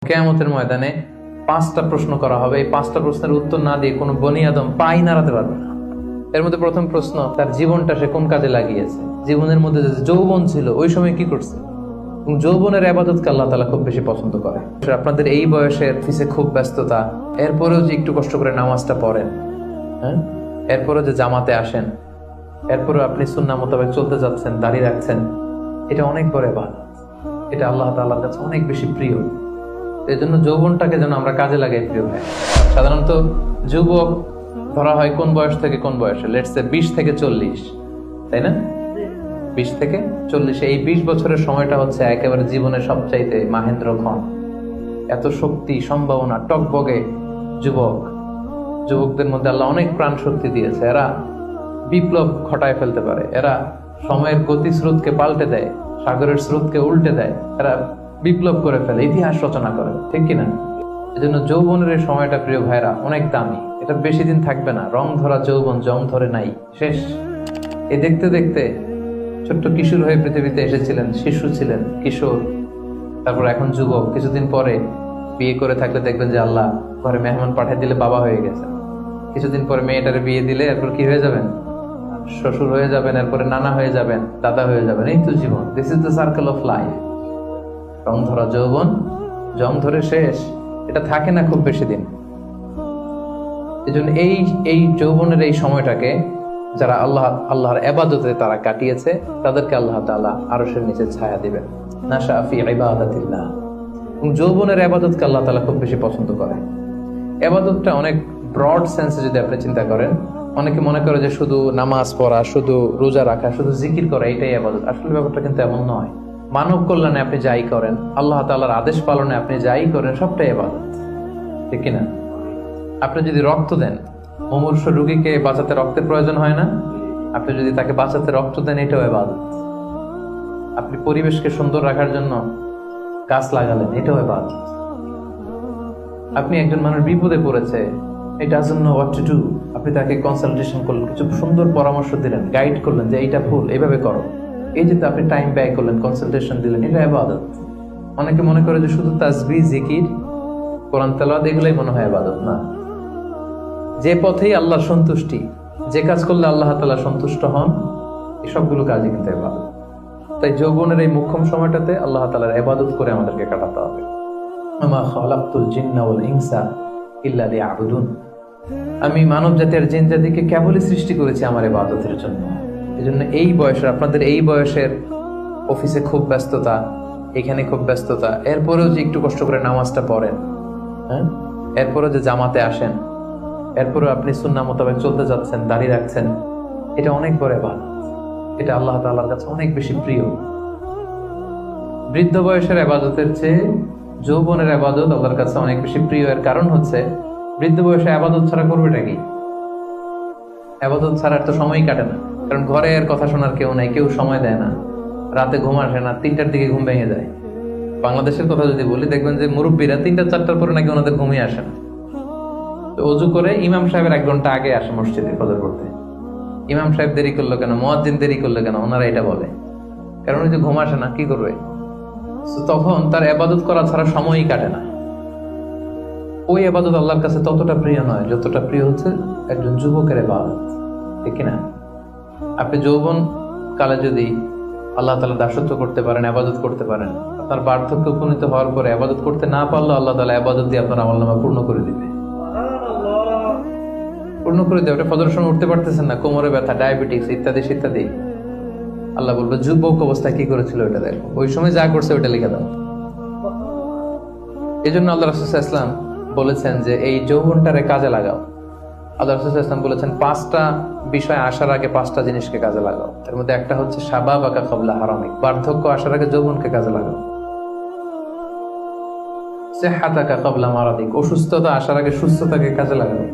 কিয়ামতের ময়দানে 5টা প্রশ্ন করা হবে। এই 5টা প্রশ্নের উত্তর না দিয়ে কোনো বনি আদম পাই নাড়াতে পারবে না। এর মধ্যে প্রথম প্রশ্ন, তার জীবনটা সে কোন কাজে লাগিয়েছে। জীবনের মধ্যে যে যৌবন ছিল ওই সময় কি করছে। এবং যৌবনের ইবাদতকে আল্লাহ তাআলা খুব বেশি পছন্দ করে। আপনাদের এই বয়সের অফিসে খুব ব্যস্ততা, এরপরেও যে একটু কষ্ট করে নামাজটা পড়েন, হ্যাঁ, এরপরেও যে জামাতে আসেন, এরপরেও আপনি সুন্নাহ মোতাবেক চলতে যাচ্ছেন, দাঁড়িয়ে রাখছেন, এটা অনেক বড় ইবাদত। এটা আল্লাহ তাআলার কাছে অনেক বেশি প্রিয়। এই জন্য যৌবনটাকে যেন আমরা কাজে লাগাই। প্রিয় ভাই, সাধারণত যুবক ধরা হয় কোন বয়স থেকে কোন বয়সে, লেটস সে 20 থেকে 40, তাই না? 20 থেকে 40, এই 20 বছরের সময়টা হচ্ছে একেবারে জীবনের সবচাইতে মাহেন্দ্র ক্ষণ। এত শক্তি, সম্ভাবনা, টকবগে যুবকদের মধ্যে আল্লাহ অনেক প্রাণ শক্তি দিয়েছে। এরা বিপ্লব ঘটায় ফেলতে পারে, এরা সময়ের গতি স্রোতকে পাল্টে দেয়, সাগরের স্রোতকে উল্টে দেয়, এরা বিপ্লব করে ফেলে, ইতিহাস রচনা করে, ঠিক কিনা? এই জন্য যৌবনের এই সময়টা প্রিয় ভাইরা অনেক দামি। এটা বেশি দিন থাকবে না। রং ধরা যৌবন জং ধরে নাই, শেষ। এই দেখতে দেখতে ছোট্ট কিশোর হয়ে পৃথিবীতে এসেছিলেন, শিশু ছিলেন, কিশোর, তারপর এখন যুবক। কিছুদিন পরে বিয়ে করে থাকলে দেখবেন যে আল্লাহ ঘরে মেহমান পাঠিয়ে দিলে বাবা হয়ে গেছেন। কিছুদিন পরে মেয়েটারে বিয়ে দিলে এরপর কি হয়ে যাবেন? শ্বশুর হয়ে যাবেন, এরপরে নানা হয়ে যাবেন, দাদা হয়ে যাবেন। এই তো জীবন। This is the circle of life. রং ধরা যৌবন জং ধরে শেষ। এটা থাকে না খুব বেশি দিন। এই জন্য এই যৌবনের এই সময়টাকে যারা আল্লাহর ইবাদতে তারা কাটিয়েছে, তাদেরকে আল্লাহ তাআলা আরশের নিচে ছায়া দিবেন। নাশা ফি ইবাদাতিল্লাহ। এবং যৌবনের ইবাদতকে আল্লাহ তাআলা খুব বেশি পছন্দ করে। ইবাদতটা অনেক ব্রড সেন্সে যদি আপনি চিন্তা করেন, অনেকে মনে করে যে শুধু নামাজ পড়া, শুধু রোজা রাখা, শুধু জিকির করা এটাই ইবাদত। আসলে ব্যাপারটা কিন্তু এমন নয়। মানব কল্যাণে আপনি যাই করেন, আল্লাহ তাআলার আদেশ পালনে আপনি যাই করেন, সবটাই ইবাদত, ঠিক কিনা? আপনি যদি রক্ত দেন, মুমূর্ষ রোগীকে বাঁচাতে রক্তের প্রয়োজন হয় না? আপনি যদি তাকে বাঁচাতে রক্ত দেন, এটাও ইবাদত। আপনি পরিবেশকে সুন্দর রাখার জন্য গাছ লাগালেন, এটাও ইবাদত। আপনি একজন মানুষ বিপদে পড়েছে, he doesn't know what to do, আপনি তাকে কনসালটেশন করলেন, কিছু সুন্দর পরামর্শ দিলেন, গাইড করলেন যে এইটা ভুল, এইভাবে করো। এই যে আপনি টাইম ব্যয় করলেন, কনসালটেশন দিলেন, এটা ইবাদত। অনেকে মনে করে যে শুধু তাসবিহ, জিকির, কোরআন তেলাওয়াত এগুলাই মনে হয় ইবাদত। না, যে পথেই আল্লাহর সন্তুষ্টি, যে কাজ করলে আল্লাহ তাআলা সন্তুষ্ট হন, এই সবগুলো কাজই কিন্তু ইবাদত। তাই যৌবনের এই মুখ্যম সময়টাতে আল্লাহ তাআলার ইবাদত করে আমাদেরকে কাটাতে হবে। আমা খালাকতুল জিন্না ওয়াল ইনসা ইল্লা লিয়াবুদুন। আমি মানব জাতির জিন জাতিকে কেবলই সৃষ্টি করেছি আমার ইবাদতের জন্য। এজন্য এই বয়সের, আপনাদের এই বয়সের অফিসে খুব ব্যস্ততা, এখানে খুব ব্যস্ততা, এরপরেও যে একটু কষ্ট করে নামাজটা পড়েন, হ্যাঁ, এরপরেও যে জামাতে আসেন, এরপরেও আপনি সুন্নাহ মোতাবেক চলতে যাচ্ছেন, দাঁড়িয়ে রাখছেন, এটা অনেক বড় ইবাদত। এটা আল্লাহ তাআলার কাছে অনেক বেশি প্রিয়। বৃদ্ধ বয়সের ইবাদতের চেয়ে যৌবনের ইবাদত আল্লাহর কাছে অনেক বেশি প্রিয়। এর কারণ হচ্ছে, বৃদ্ধ বয়সে ইবাদত ছাড়া করবেটা কি? ইবাদত ছাড়া তো সময়ই কাটে না। কারণ ঘরে এর কথা শোনার কেউ নাই, কেউ সময় দেয় না, রাতে ঘুম আসে না, 3টার দিকে ঘুম ভেঙে যায়। বাংলাদেশের কথা যদি বলি, দেখবেন যে মুরব্বীরা 3টা-4টার পরে নাকি ওনাদের ঘুমিয়ে আসে না। তো অজু করে ইমাম সাহেবের 1 ঘন্টা আগে আসে মসজিদে ফজর পড়তে। ইমাম সাহেব দেরি করলো কেন, মুয়াজ্জিন দেরি করলো কেন, ওনারা এটা বলে। কারণ ওই যে ঘুম আসে না, কি করবে? তখন তার ইবাদত করা ছাড়া সময়ই কাটে না। ওই ইবাদত আল্লাহর কাছে ততটা প্রিয় নয় যতটা প্রিয় হচ্ছে একজন যুবকের ইবাদত, ঠিক না? আপনি যৌবন কালে যদি আল্লাহ তাআলা দাসত্ব করতে পারেন, ইবাদত করতে পারেন, আপনার বার্ধক্যে উপনীত হওয়ার পরে ইবাদত করতে না পারলে আল্লাহ তাআলা ইবাদত দিয়ে আপনার আমলনামা পূর্ণ করে দিবে। পূর্ণ করে দেবে। আপনি ফজরের সময় উঠতে পারতেছেন না, কোমরে ব্যথা, ডায়াবেটিস ইত্যাদি ইত্যাদি, আল্লাহ বলবে যুবক অবস্থায় কি করেছিল ওটা দেখো, ওই সময় যা করছে ওটা লিখে দাও। এই জন্য আল্লাহ রাসূল সাল্লাল্লাহু আলাইহি ওয়াসাল্লাম বলেছেন যে এই যৌবনটারে কাজে লাগাও। আল্লাহ রাসূল সাল্লাল্লাহু আলাইহি ওয়াসাল্লাম বলেছেন 5টা বিষয় আসার আগে 5টা জিনিসকে কাজে লাগাও। এর মধ্যে একটা হচ্ছে শাবাবাকা ক্বাবলা হারামিক, বার্ধক্য আসার আগে যৌবনকে কাজে লাগাও। সিহহাতাকা ক্বাবলা মারাদিক, অসুস্থতা আসার আগে সুস্থতাকে কাজে লাগাও।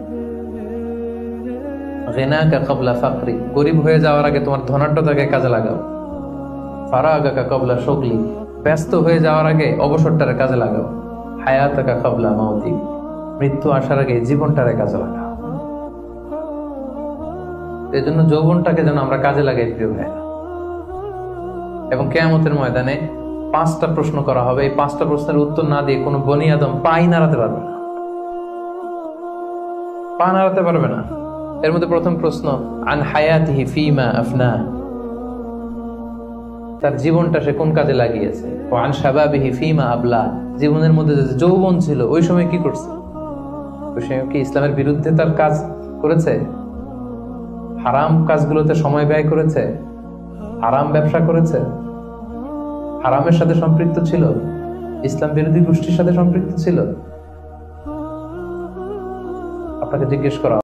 গিনাকা ক্বাবলা ফাকরি, গরীব হয়ে যাওয়ার আগে তোমার ধনাঢ্যতাকে কাজে লাগাও। ফারাগাকা ক্বাবলা শুগলি, ব্যস্ত হয়ে যাওয়ার আগে অবসরটারে কাজে লাগাও। হায়াতাকা ক্বাবলা মাউতিক, মৃত্যু আসার আগে জীবনটারে কাজে লাগাও। এই জন্য যৌবনটাকে যেন আমরা কাজে লাগাই প্রিয় ভাইরা। এবং কিয়ামতের ময়দানে 5টা প্রশ্ন করা হবে। এই 5টা প্রশ্নের উত্তর না দিয়ে কোনো বনি আদম পাই নাড়াতে পারবে না, পা নাড়াতে পারবে না। এর মধ্যে প্রথম প্রশ্ন, আন হায়াতিহি ফিমা আফনা, তার জীবনটা সে কোন কাজে লাগিয়েছে। ও আন শাবাবিহি ফিমা আবলা, জীবনের মধ্যে যে যৌবন ছিল ওই সময় কি করছে, ওই সময় কি ইসলামের বিরুদ্ধে তার কাজ করেছে, হারাম কাজগুলোতে সময় ব্যয় করেছে, হারাম ব্যবসা করেছে, হারামের সাথে সম্পৃক্ত ছিল, ইসলাম বিরোধী গোষ্ঠীর সাথে সম্পৃক্ত ছিল। আপনাকে জিজ্ঞেস করা